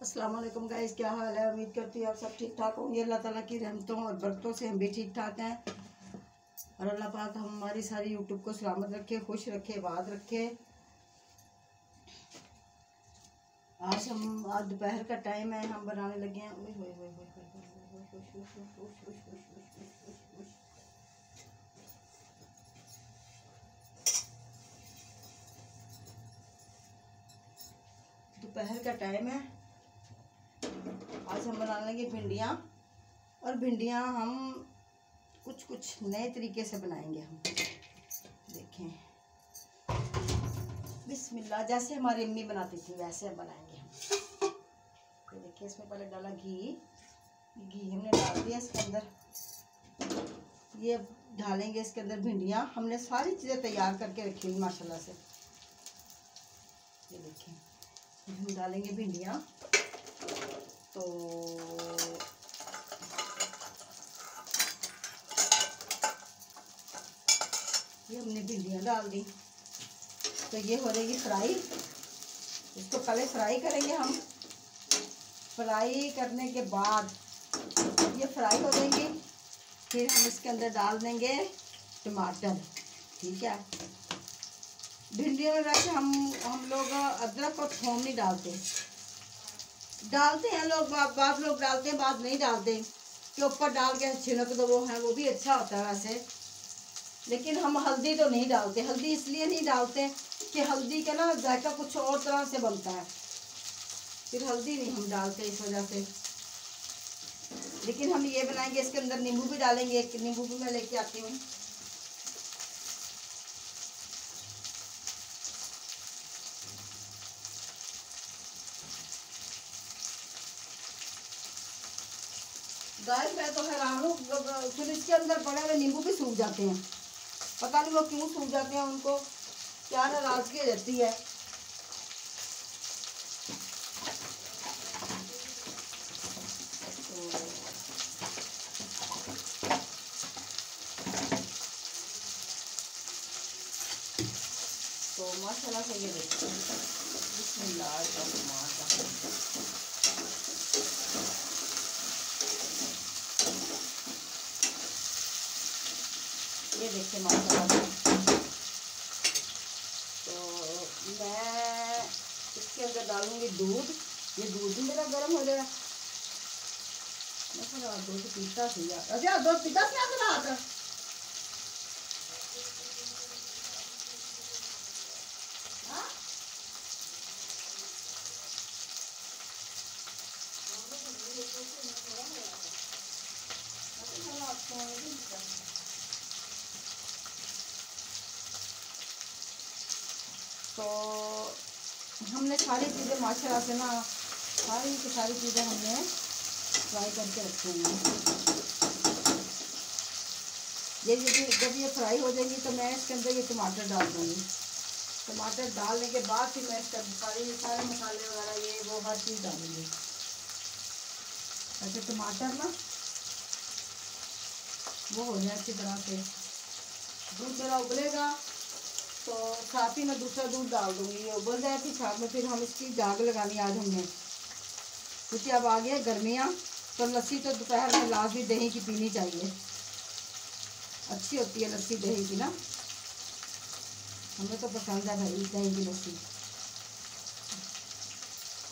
अस्सलाम वालेकुम गाइस, क्या हाल है। उम्मीद करती हूँ आप सब ठीक ठाक होंगे। अल्लाह ताला की रहमतों और बरकतों से हम भी ठीक ठाक हैं और अल्लाह पाक हमारी सारी यूट्यूब को सलामत रखे, खुश रखे, आबाद रखे। आज दोपहर का टाइम है, हम बनाने लगे हैं दोपहर का टाइम है। आज हम बनाने लगे भिंडियाँ, और भिंडियाँ हम कुछ नए तरीके से बनाएंगे। हम देखें, बिस्मिल्लाह, जैसे हमारी अम्मी बनाती थी वैसे हम बनाएंगे। हम तो देखिए, इसमें पहले डाला घी हमने डाल दिया इसके अंदर। ये डालेंगे इसके अंदर भिंडियाँ। हमने सारी चीज़ें तैयार करके रखी हुई माशाल्लाह से। ये देखें, हम डालेंगे भिंडियाँ। तो ये हमने भिंडियाँ डाल दी, तो ये हो जाएगी फ्राई। इसको पहले फ्राई करेंगे हम। फ्राई करने के बाद ये फ्राई हो जाएंगी, फिर हम इसके अंदर डाल देंगे टमाटर। ठीक है, भिंडियों में वैसे हम लोग अदरक और थूम नहीं डालते हैं लोग, बाद लोग डालते हैं, बाद नहीं डालते, कि ऊपर डाल के छिड़क दो, वो है वो भी अच्छा होता है वैसे। लेकिन हम हल्दी तो नहीं डालते। हल्दी इसलिए नहीं डालते कि हल्दी का ना जायका कुछ और तरह से बनता है, फिर हल्दी नहीं हम डालते इस वजह से। लेकिन हम ये बनाएंगे, इसके अंदर नींबू भी डालेंगे। एक नींबू भी मैं लेके आती हूँ। गाइस, मैं तो हैरान हूँ, फिर इसके अंदर पड़े हुए नींबू भी सूख जाते हैं। पता नहीं वो क्यों सूख जाते हैं, उनको क्या नाराजगी रहती है। तो माशाल्लाह से ये देखते हैं, बिस्मिल्लाह। ये देखिए माशाल्लाह। तो मैं इसके अंदर डालूंगी दूध। ये दूध भी मेरा गर्म हो जाएगा। दूध पीता थी यार, अरे दूध पीता थी आप। तो हमने सारी चीज़ें माशाल्लाह से ना, सारी की सारी चीज़ें हमने फ्राई करके रखी हैं। जब ये फ्राई हो जाएगी तो मैं इसके अंदर ये टमाटर डाल दूँगी। टमाटर डालने के बाद फिर मैं इसके सारे मसाले वगैरह ये वो हर चीज़ डालूँगी। ऐसे टमाटर ना वो हो जाए अच्छी तरह से। दूध मेरा उबलेगा तो साथ ही मैं दूसरा दूध डाल दूँगी। ये उबल जाए फिर साथ में फिर हम इसकी जाग लगानी आज हमने, क्योंकि अब आ गया गर्मियाँ। तो लस्सी तो दोपहर में लाजमी दही की पीनी चाहिए, अच्छी होती है लस्सी दही की ना। हमें तो पसंद है भाई दही की लस्सी।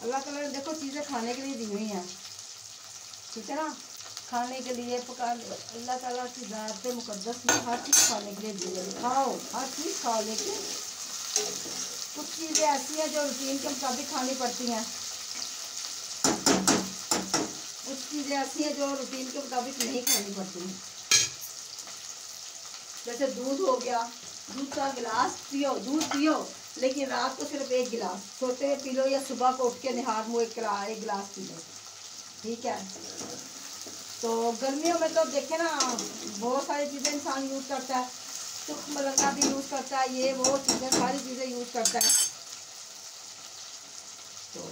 अल्लाह ताला ने देखो चीज़ें खाने के लिए दी हुई हैं, ठीक है ना। खाने के लिए पका, अल्लाह ताला की ज़ात मुक़द्दस में हर चीज़ खाने के लिए दी है। खाओ, हर चीज़ खाओ, लेकिन कुछ चीज़ें ऐसी हैं जो रूटीन के मुताबिक खानी पड़ती हैं। कुछ चीज़ें ऐसी हैं जो रूटीन के मुताबिक नहीं खानी पड़ती हैं। जैसे दूध हो गया, दूध का गिलास पियो, दूध पियो, लेकिन रात को सिर्फ एक गिलास सोते हुए पी लो, या सुबह को उठ के निहार मुँह एक गिलास पी लो, ठीक है। तो गर्मियों में तो देखे ना, बहुत सारी चीज़ें इंसान यूज़ करता है। सुख मलंगा भी यूज़ करता है, ये वो चीज़ें सारी चीज़ें यूज़ करता है। तो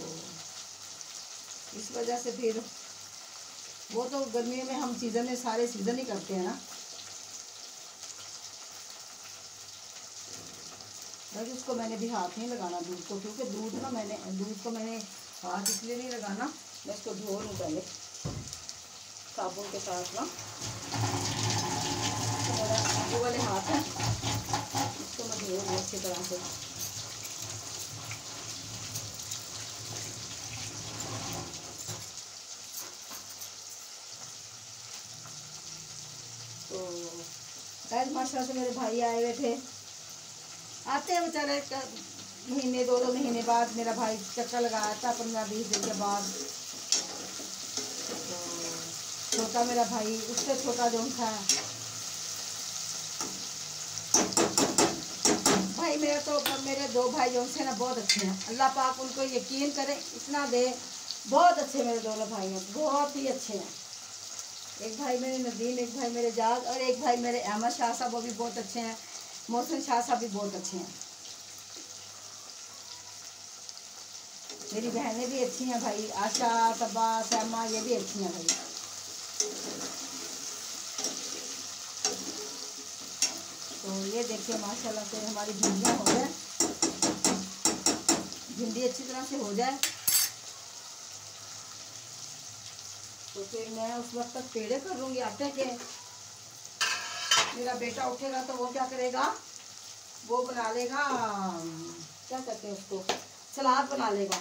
इस वजह से फिर वो तो गर्मियों में हम सीज़न में सारे सीज़न ही करते हैं ना। बस उसको मैंने भी हाथ नहीं लगाना दूध को, क्योंकि दूध को मैंने हाथ इसलिए नहीं लगाना, मैं इसको धो लूँ पहले साबुन के साथ ना। मेरा आगे वाले हाथ है, इसको मैं धो लूँ अच्छी तरह से। तो गाइस माशाल्लाह से मेरे भाई आए हुए थे, आते हैं बेचारे महीने 2-2 महीने बाद मेरा भाई चक्कर लगाया था 15-20 दिन के बाद। तो छोटा मेरा भाई, उससे छोटा जो था भाई मेरा, तो मेरे 2 भाई जो से ना बहुत अच्छे हैं, अल्लाह पाक उनको यकीन करे इतना दे, बहुत अच्छे मेरे दोनों भाई हैं, बहुत ही अच्छे हैं। एक भाई मेरे नदीम, एक भाई मेरे जाग, और एक भाई मेरे अहमद शाह साहब, वो भी बहुत अच्छे हैं। मोहसिन शाह साहब भी बहुत अच्छे हैं। मेरी बहनें भी अच्छी हैं भाई, आशा, सबा, सैमा, ये भी अच्छी हैं भाई। तो ये देखिए माशाल्लाह से हमारी भिंडियाँ हो जाए, भिंडी अच्छी तरह से हो जाए तो फिर मैं उस वक्त तक पेड़े कर लूँगी आटे के। मेरा बेटा उठेगा तो वो क्या करेगा, वो बना लेगा, क्या कहते हैं उसको, सलाद बना लेगा।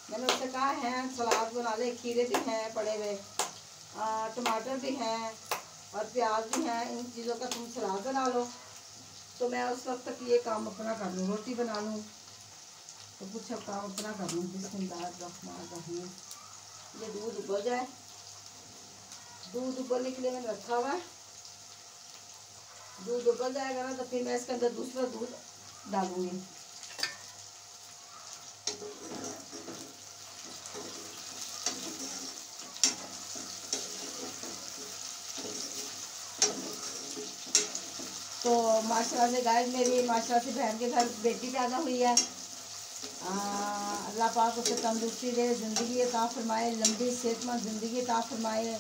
मैंने उससे कहा है सलाद बना ले, खीरे भी हैं पड़े हुए, टमाटर भी हैं और प्याज भी हैं, इन चीज़ों का तुम सलाद बना लो। तो मैं उस वक्त तक ये काम अपना कर लूँ, रोटी बना लूँ, तो कुछ अब काम अपना कर लूँ। बिस्मिल्लाहिर्रहमानिर्रहीम। ये दूध उबल जाए, दूध उबलने के लिए मैंने रखा हुआ है। दूध उबल जाएगा ना तो फिर मैं इसके अंदर दूसरा दूध डालूँगी। तो माशाल्लाह से गाइस मेरी माशाल्लाह से बहन के घर बेटी पैदा हुई है। अल्लाह पाक उसे तंदुरुस्ती दे, ज़िंदगी अता फरमाए, लंबी सेहतमंद ज़िंदगी अता फरमाए।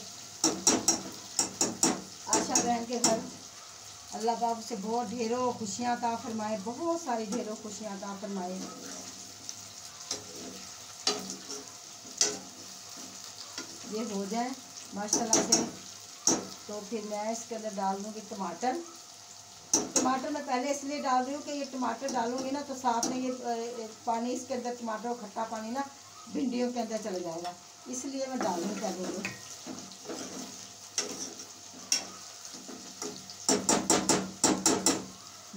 आशा बहन के घर अल्लाह पाक उसे बहुत ढेरों खुशियाँ अता फरमाए, बहुत सारी ढेरों खुशियाँ अता फरमाए। ये हो जाए माशाल्लाह से तो फिर मैं इसके अंदर डाल दूँगी टमाटर। टमाटर मैं पहले इसलिए डाल रही हूँ कि ये टमाटर डालूंगी ना तो साथ में ये पानी इसके अंदर, टमाटर और खट्टा पानी ना भिंडियों के अंदर चले जाएगा, इसलिए मैं डाल दूँ पहले ये।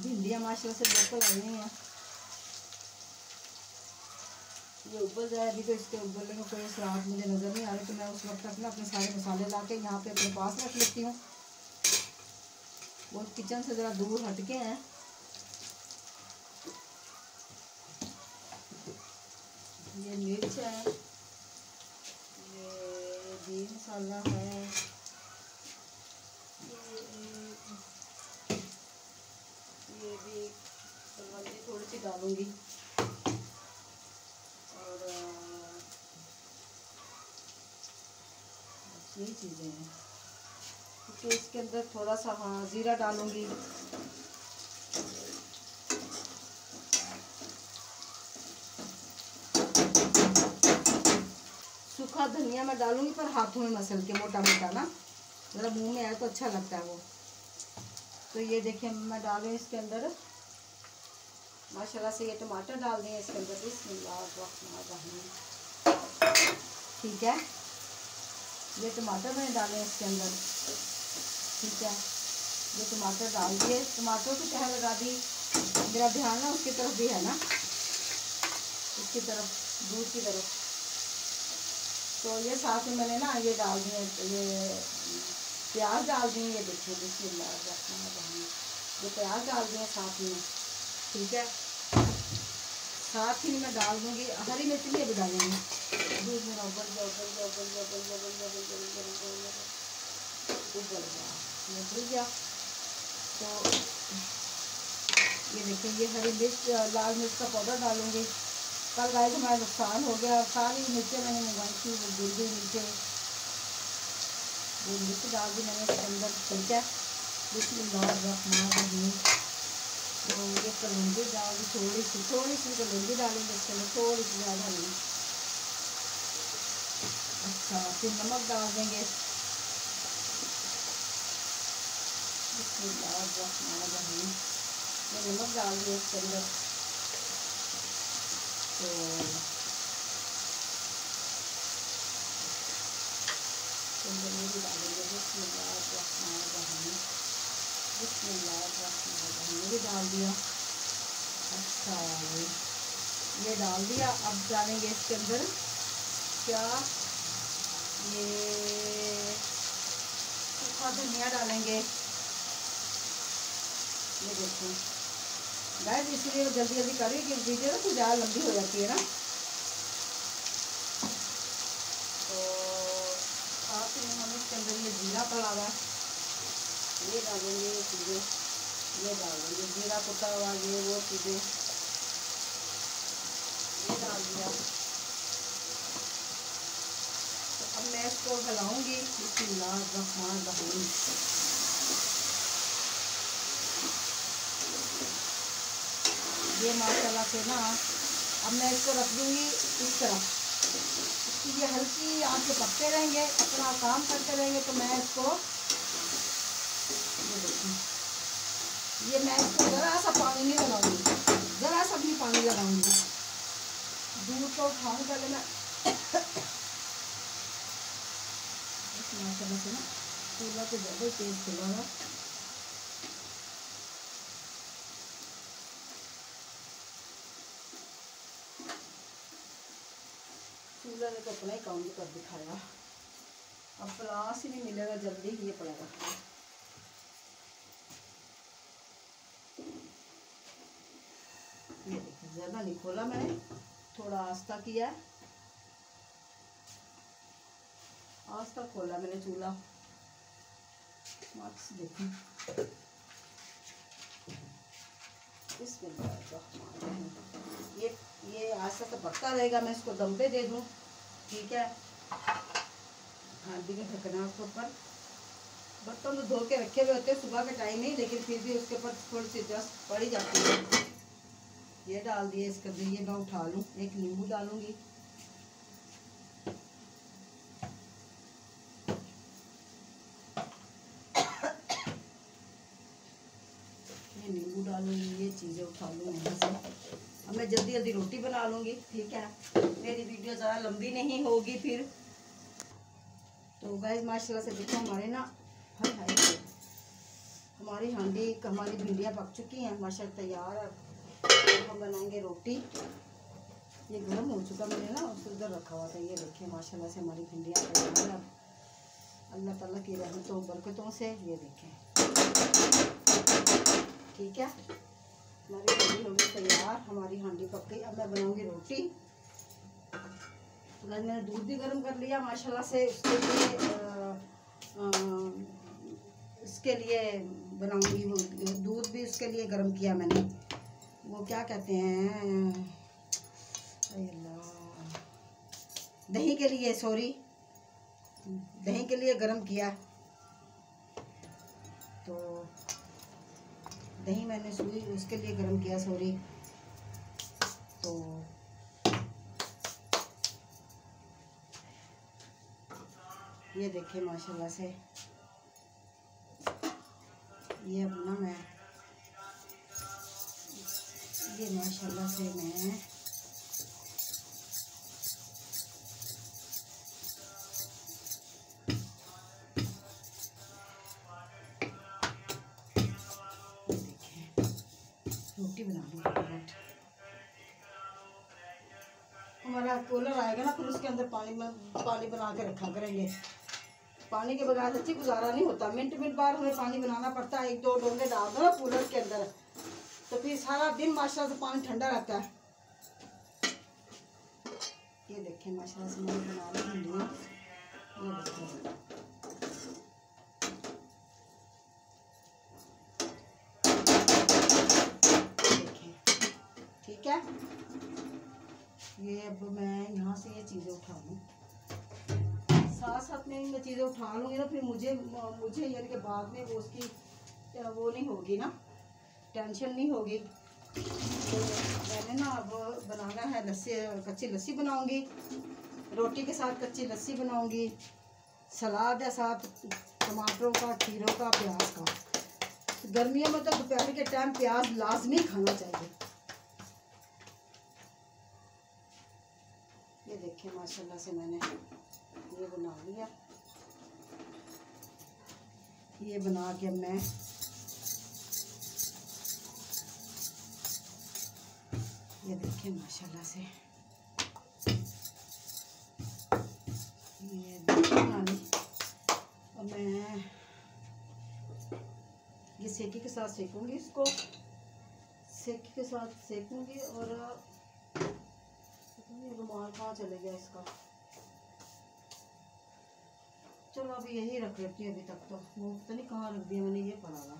भिंडियाँ माशाल्लाह से बिल्कुल आई नहीं है। ये उबल जाए अभी, तो इसके उबलने में कोई स्वाद मुझे नज़र नहीं आ रही। तो मैं उस वक्त अपना अपने सारे मसाले ला के यहाँ पे अपने पास रख लेती हूँ। वो किचन से ज़रा दूर हटके हैं। ये मिर्च है, ये भी मसाला है, ये भी थोड़ी सी डालूंगी, और यही चीज़ें हैं। क्योंकि इसके अंदर थोड़ा सा हाँ ज़ीरा डालूंगी, सूखा धनिया मैं डालूंगी पर हाथों में मसल के मोटा मोटा ना, ज़रा मुंह में आए तो अच्छा लगता है वो। तो ये देखिए मैं डाल रही हूँ इसके अंदर माशाल्लाह से, ये टमाटर डाल दें इसके अंदर। बिस्मिल्लाहिर्रहमानिर्रहीम। ठीक है, ये टमाटर मैंने डाले इसके अंदर। ठीक है, ये टमाटर डाल दिए, टमाटर की तह लगा दी। मेरा ध्यान ना उसकी तरफ भी है ना, उसकी तरफ, दूध की तरफ। तो ये साथ में मैंने ना ये डाल दिए, ये प्याज डाल दिए। ये देखिए बिस्मिल्लाहिर्रहमानिर्रहीम, ये प्याज डाल दिए साथ में। ठीक है, साथ ही मैं डाल दूँगी हरी मिर्च भी अभी डालेंगे। दूध मेरा उबल गया, उबल गया, उबल गया, उबल गया, उबल गया, उबल गया, उबल गया, उबल गया, ये उबल गया। तो ये देखिए ये हरी मिर्च, लाल मिर्च का पाउडर डालूँगी। कल गाय हमारा नुकसान हो गया, सारी मिर्चें मैंने मंगवाई थी, वो गिर गई नीचे। वो मिर्च डाल दी मैंने इसके अंदर। ठीक है, बिस्मिल्लाहिर्रहमानिर्रहीम। तो ये कलौंजी डाल दी, थोड़ी सी कलौंजी डालेंगे इसके अंदर, थोड़ी सी ज़्यादा नहीं। अच्छा, फिर नमक डाल देंगे। ये नमक डाल दिया इसके अंदर। तो ये भी डालेंगे। ये भी डाल दिया। अच्छा, ये डाल दिया। अब डालेंगे इसके अंदर क्या, ये सूखा धनिया डालेंगे। ये देखो गाइस, इसलिए जल्दी जल्दी करी कि वीडियो ना कुछ ज़्यादा लंबी हो जाती है ना। तो साथ में हम इसके अंदर ये जीरा पड़ा हुआ ये डालेंगे चीज़ें। ये डाल देंगे जीरा कुटा हुआ, ये वो चीज़ें ये डाल दिया। तो अब मैं इसको हिलाऊंगी। बिस्मिल्लाहिर्रहमानिर्रहीम। ये माशाल्लाह से ना, अब मैं इसको रख दूंगी इस तरफ। ये हल्की आंच पे पकते रहेंगे, अपना काम करते रहेंगे। तो मैं इसको ये मैं इसको ज़रा सा पानी नहीं लगाऊंगी, ज़रा सा भी पानी लगाऊंगी। दूध को उठाऊँ पहले मैं। माशाल्लाह से ना चूल्हा तो ज़्यादा तेज़ खुला है। चूल्हा ने तो अपना ही काम कर दिखाया। अब प्लास ही नहीं मिलेगा जल्दी, ये पड़ेगा। ये देखिए, ज़्यादा नहीं खोला मैंने, थोड़ा आस्था किया, आस्था खोला मैंने चूल्हा। मार्क्स देखिए, ये आस्था तो पकता रहेगा। मैं इसको दम पे दे दूँ, ठीक है। हांडी में ढकना उसके ऊपर। बर्तन तो धो के रखे हुए होते हैं सुबह के टाइम ही, लेकिन फिर भी उसके ऊपर थोड़ी सी डस्ट पड़ी जाती है। ये डाल दिए इसके अंदर। ये मैं उठा लूँ, एक नींबू डालूंगी। ये नींबू डालूंगी, ये चीज़ें उठा लूँ यहाँ से। अब मैं जल्दी जल्दी रोटी बना लूँगी, ठीक है। मेरी वीडियो ज़्यादा लंबी नहीं होगी फिर। तो गाइस माशाल्लाह से देखो हमारे ना हमारी हांडी, हमारी भिंडियाँ पक चुकी हैं माशाल्लाह, तैयार है। तो हम बनाएंगे रोटी। ये गर्म हो चुका, मैंने ना उधर रखा हुआ था। ये देखिए माशाल्लाह से हमारी भिंडियाँ तैयार है। अल्लाह ताला की रहमतों बरकतों से ये देखें, ठीक है। हमारी भिंडी हो गई तैयार, हमारी हांडी पक गई। अब मैं बनाऊंगी रोटी। तो मैंने दूध भी गर्म कर लिया माशाल्लाह से। इसके लिए बनाऊंगी, वो दूध भी उसके लिए गर्म किया मैंने। वो क्या कहते हैं, दही के लिए, सॉरी, दही के लिए गर्म किया। तो दही मैंने सुई उसके लिए गर्म किया, सॉरी। तो ये देखिए माशाल्लाह से, ये अपना मैं ये माशाल्लाह से मैं रोटी बना लूँगी। हमारा कूलर आएगा ना, फिर उसके अंदर पानी बना के रखा करेंगे। पानी के बगैर सच्ची गुजारा नहीं होता। मिनट मिनट बाद हमें पानी बनाना पड़ता है। 1-2 डोंगे डाल दो ना कूलर के अंदर, तो फिर सारा दिन माशाल्लाह से पानी ठंडा रहता है। ये देखें माशाल्लाह से मैं बना रही हूँ। ये देखें, ठीक है। ये अब मैं यहाँ से ये चीज़ें उठा लूँ, साथ साथ में मैं चीज़ें उठा लूँगी ना, फिर मुझे यानी कि बाद में वो उसकी वो नहीं होगी ना, टेंशन नहीं होगी। तो मैंने ना अब बनाना है लस्सी, कच्ची लस्सी बनाऊँगी। रोटी के साथ कच्ची लस्सी बनाऊंगी, सलाद है साथ टमाटरों का, खीरों का, प्याज का। गर्मियों में तो दोपहर के टाइम प्याज लाजमी खाना चाहिए। ये देखिए माशाल्लाह से मैंने ये बना लिया। ये बना के मैं ये देखिए माशाल्लाह से ये बना ली। और मैं ये सेकी के साथ सेकूंगी, इसको सेकी के साथ सेकूंगी। और ये रुमाल कहाँ चले गया इसका, चलो अभी यही रख लेती हूँ। अभी तक तो वो पता नहीं कहाँ रख दिया मैंने, ये पड़ा हुआ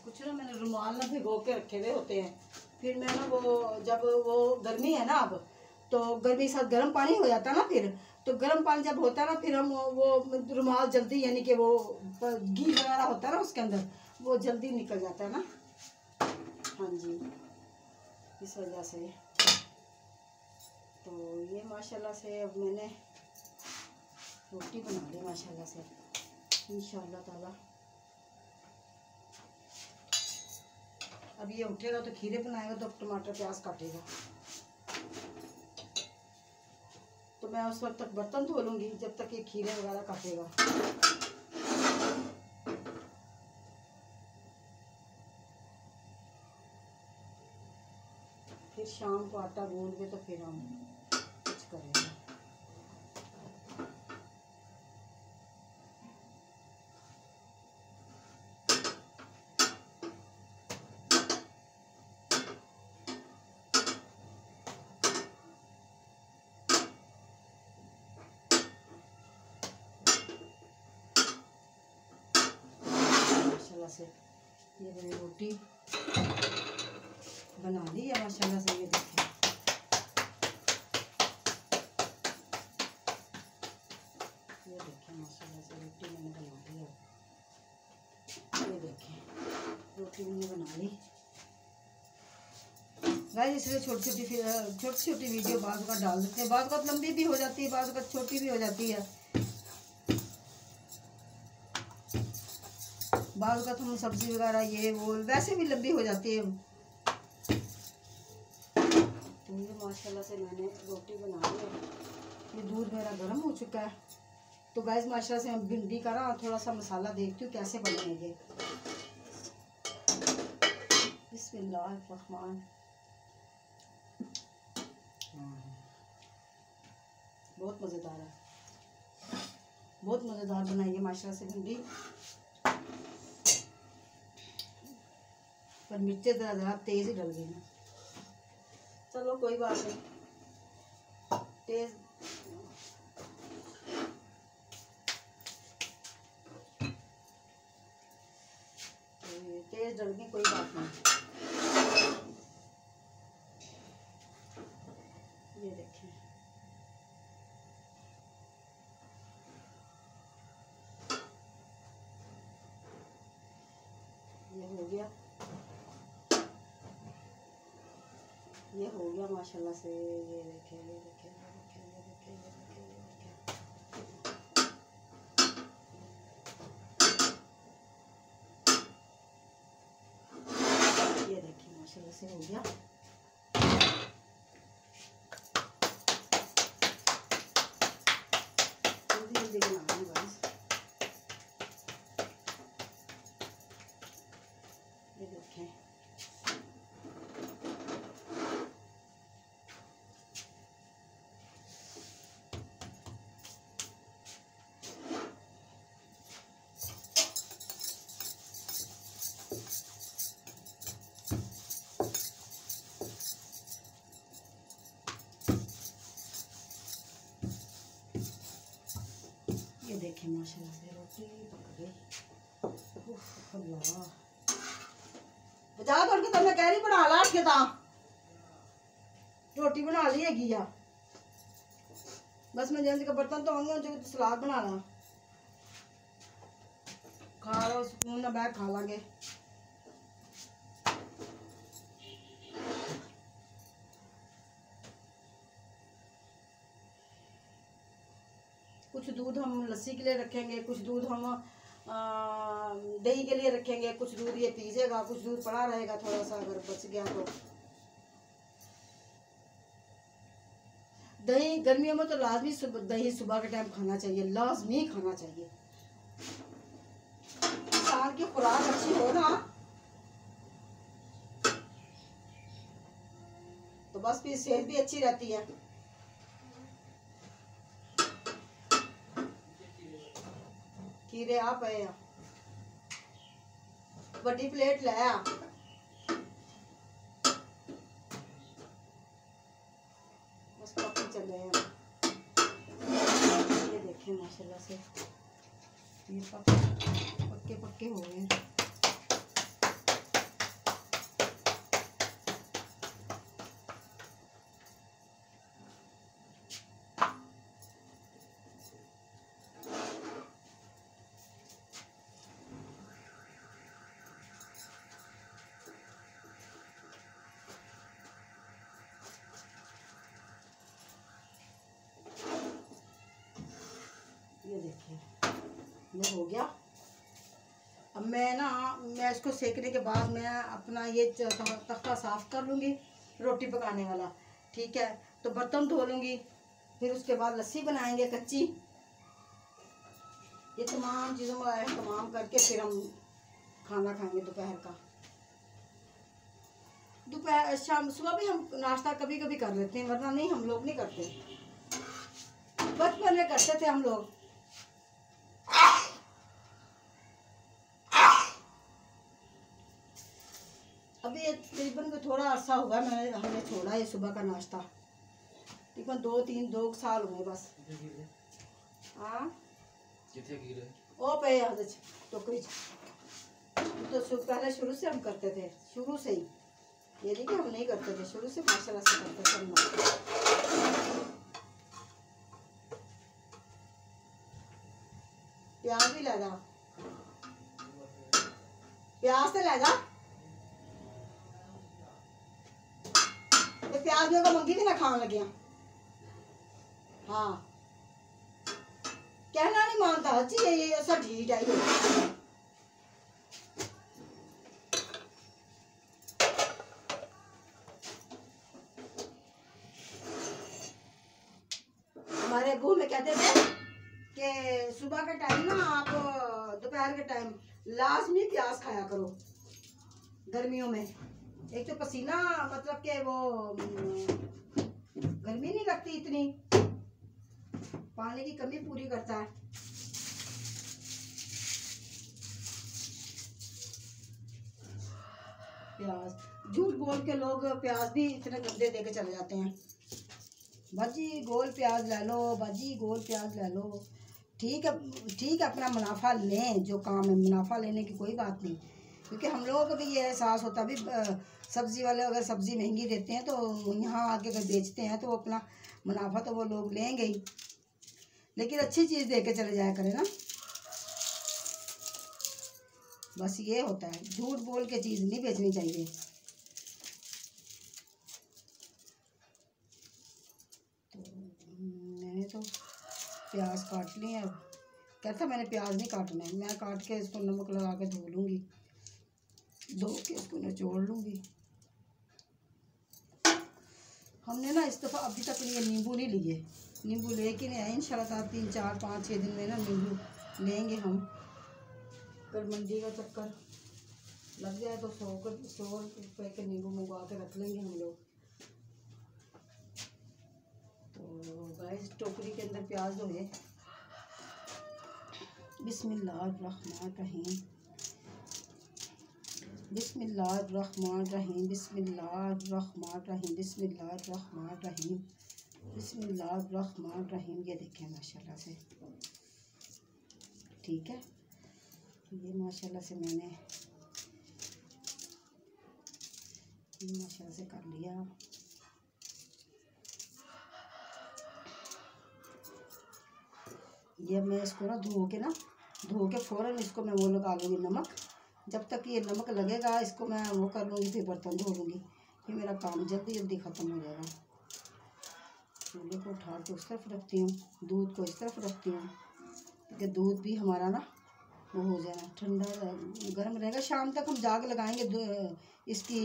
कुछ ना, मैंने रुमाल ना भिगो के रखे हुए होते हैं। फिर मैं ना वो जब वो गर्मी है ना अब, तो गर्मी के साथ गर्म पानी हो जाता है ना, फिर तो गर्म पानी जब होता है ना, फिर हम वो रुमाल जल्दी, यानी कि वो घी वगैरह होता है ना उसके अंदर, वो जल्दी निकल जाता है ना। हाँ जी, इस वजह से। तो ये माशाल्लाह से अब मैंने रोटी बना ली माशाल्लाह से, इंशाल्लाह ताला। अब ये उठेगा तो खीरे बनाएगा, तो टमाटर प्याज काटेगा, तो मैं उस वक्त तक बर्तन धो लूँगी जब तक ये खीरे वगैरह काटेगा। फिर शाम को आटा गूंद के तो फिर हम कुछ करेंगे। माशाल्लाह से ये मैंने रोटी बना ली है माशाल्लाह से। ये देखिए माशाल्लाह से रोटी मैंने बना ली है। ये देखिए रोटी मैंने बना ली गाइस। इसलिए छोटी छोटी वीडियो बाद का डाल देते हैं, बाद का लंबी भी हो जाती है, बाद का छोटी भी हो जाती है। बाद का हम सब्जी वगैरह ये वो वैसे भी लंबी हो जाती है। तो ये माशाल्लाह से मैंने रोटी बना ली है। ये दूध मेरा गर्म हो चुका है। तो गाइस माशाल्लाह से मैं भिंडी का ना थोड़ा सा मसाला देखती हूँ कैसे बनेंगे। बिस्मिल्लाहिर्रहमान। बहुत मज़ेदार है, बहुत मज़ेदार बनाई है माशाल्लाह से भिंडी। पर मिर्चें ज़रा तेज़ ही डल गई ना, चलो कोई बात नहीं। तेज़ डल गई, कोई बात नहीं। ये देखें ये हो गया, ये हो गया माशाल्लाह से। ये देखें, ये देखें, ये देखें, ये देखें, ये देखें, ये देखें। ये देखिए माशाल्लाह से हो गया। जल्दी जल्दी बना रही बस। ये देखें देखें माशाल्लाह से रोटी पक गई। अल्लाह बजा तो उनकी तब मैं कह रही बना ला के ता रोटी बना ली हैगी आ। बस मैं जल्दी का बर्तन तो आऊंगा, जो सलाद बनाना खा लो सुकून ना बैठ खा लांगे। कुछ दूध हम लस्सी के लिए रखेंगे, कुछ दूध हम दही के लिए रखेंगे, कुछ दूध ये पीसेगा, कुछ दूध पड़ा रहेगा थोड़ा सा अगर बच गया तो। दही गर्मियों में तो लाजमी दही सुबह के टाइम खाना चाहिए, लाजमी खाना चाहिए। इंसान की खुराक अच्छी हो ना तो बस फिर सेहत भी अच्छी रहती है। खीरे आप है बड़ी प्लेट लाया, बस पक्के चल रहे हैं। ये देखें माशाल्लाह से ये पक्के पक्के हो गए हैं। ये देखिए ये हो गया। अब मैं इसको सेकने के बाद मैं अपना ये तख्ता साफ कर लूँगी रोटी पकाने वाला, ठीक है। तो बर्तन धो लूँगी, फिर उसके बाद लस्सी बनाएंगे कच्ची। ये तमाम चीज़ों का तमाम करके फिर हम खाना खाएंगे दोपहर का। दोपहर शाम सुबह भी हम नाश्ता कभी कभी कर लेते हैं, वरना नहीं हम लोग नहीं करते। बचपन में करते थे हम लोग। अभी ये तकरीबन को थोड़ा अरसा हुआ हमने छोड़ा ये सुबह का नाश्ता, तकरीबन 2 साल हुए बस। हाँ ओ पे टोकरी तो पहले शुरू से हम करते थे, शुरू से ही। ये नहीं कि हम नहीं करते थे, शुरू से माशाल्लाह से करते थे हम। प्याज भी लगा, प्याज से लगा प्याज में मंगी भी ना खाने लगे। हाँ कहना नहीं मानता अच्छी ये ऐसा ढीठ है। हमारे अबू में कहते थे कि सुबह के टाइम ना आप दोपहर के टाइम लाजमी प्याज खाया करो गर्मियों में। एक तो पसीना मतलब कि वो गर्मी नहीं लगती इतनी, पानी की कमी पूरी करता है। प्याज झूठ बोल के लोग प्याज भी इतने गंदे दे के चले जाते हैं। भाजी गोल प्याज ले लो, भाजी गोल प्याज ले लो। ठीक है अपना मुनाफा लें, जो काम है मुनाफा लेने की कोई बात नहीं, क्योंकि हम लोगों को भी ये एहसास होता है भी सब्ज़ी वाले अगर सब्ज़ी महंगी देते हैं तो यहाँ आके अगर बेचते हैं तो अपना मुनाफा तो वो लोग लेंगे ही, लेकिन अच्छी चीज़ दे के चले जाया करें ना। बस ये होता है, झूठ बोल के चीज़ नहीं बेचनी चाहिए। तो मैंने तो प्याज काट लिए। अब कहता मैंने प्याज नहीं काटना है, मैं काट के इसको नमक लगा के धो लूँगी, धो के इसको निचोड़ लूँगी। हमने ना इस दफ़ा अभी तक ये नींबू नहीं लिए, नींबू लेके नहीं आए। इंशाल्लाह 3, 4, 5, 6 दिन में ना नींबू लेंगे हम। अगर मंडी का चक्कर लग जाए तो 100 रुपये के नींबू मंगवा के रख लेंगे हम लोग। तो गाइस टोकरी के अंदर प्याज धोए। बिस्मिल्लाहिर्रहमानिर्रहीम, बिस्मिल्लाहिर्रहमानिर्रहीम, बिस्मिल्लाहिर्रहमानिर्रहीम, बिस्मिल्लाहिर्रहमानिर्रहीम, बिस्मिल्लाहिर्रहमानिर्रहीम। ये देखें माशाल्लाह से, ठीक है। ये माशाल्लाह से मैंने माशाल्लाह से कर लिया। ये मैं इसको ना धो के फ़ौरन इसको मैं वो लगा लूँगी नमक। जब तक ये नमक लगेगा इसको मैं वो कर लूँगी, फिर बर्तन धो लूँगी, फिर मेरा काम जल्दी ख़त्म हो जाएगा। चूल्हे को उठा के उस तरफ रखती हूँ, दूध को इस तरफ रखती हूँ क्योंकि दूध भी हमारा ना वो हो जाए ठंडा गर्म रहेगा। शाम तक हम जाग लगाएंगे इसकी।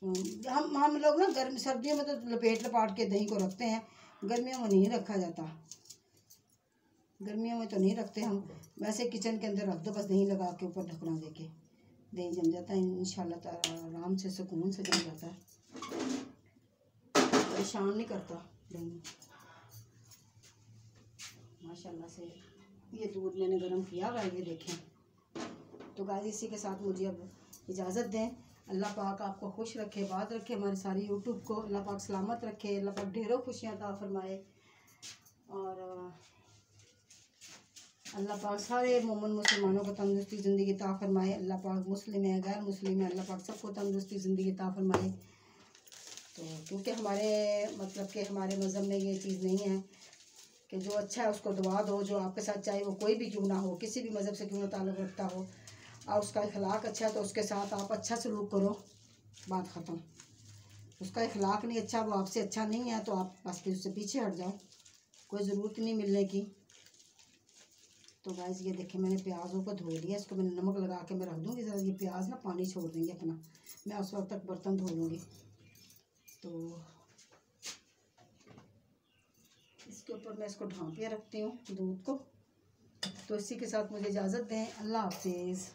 हम लोग ना गर्म सर्दियों में तो लपाट के दही को रखते हैं, गर्मियों में नहीं रखा जाता। गर्मियों में तो नहीं रखते हम, वैसे किचन के अंदर रख दो बस, दही लगा के ऊपर ढकना दे के दही जम जाता है इंशाल्लाह ताला, आराम से सुकून से जम जाता है, परेशान नहीं करता दही माशाल्लाह से। ये दूध मैंने गर्म किया हुआ है, ये देखें। तो गाइस इसी के साथ मुझे अब इजाज़त दें। अल्लाह पाक आपको खुश रखे, बात रखे, हमारे सारी यूट्यूब को अल्लाह पाक सलामत रखे, अल्लाह पाक ढेरों खुशियाँ अता फरमाए, और अल्लाह पाक सारे मोमिन मुसलमानों को तंदुरुस्ती ज़िंदगी अता फरमाए। अल्लाह पाक मुस्लिम है गैर मुस्लिम है, अल्लाह पाक सबको तंदुरुस्ती ज़िंदगी अता फरमाए। तो क्योंकि हमारे मतलब कि हमारे मज़हब में ये चीज़ नहीं है कि जो अच्छा है उसको दुआ दो, जो आपके साथ चाहे वो कोई भी क्यों ना हो, किसी भी मज़हब से क्यों ना ताल्लुक़ रखता हो, और उसका अखलाक अच्छा है तो उसके साथ आप अच्छा सलूक करो, बात ख़त्म। उसका अखलाक नहीं अच्छा, वो आपसे अच्छा नहीं है तो आप बस फिर उससे पीछे हट जाओ, कोई ज़रूरत नहीं मिलने की। तो गाइस ये देखें मैंने प्याज़ों को धो लिया, इसको मैंने नमक लगा के मैं रख दूँगी ज़रा, ये प्याज ना पानी छोड़ देंगे अपना, मैं उस वक्त तक बर्तन धो लूँगी। तो इसके ऊपर मैं इसको ढाँप के रखती हूँ दूध को। तो इसी के साथ मुझे इजाज़त दें, अल्लाह हाफिज़।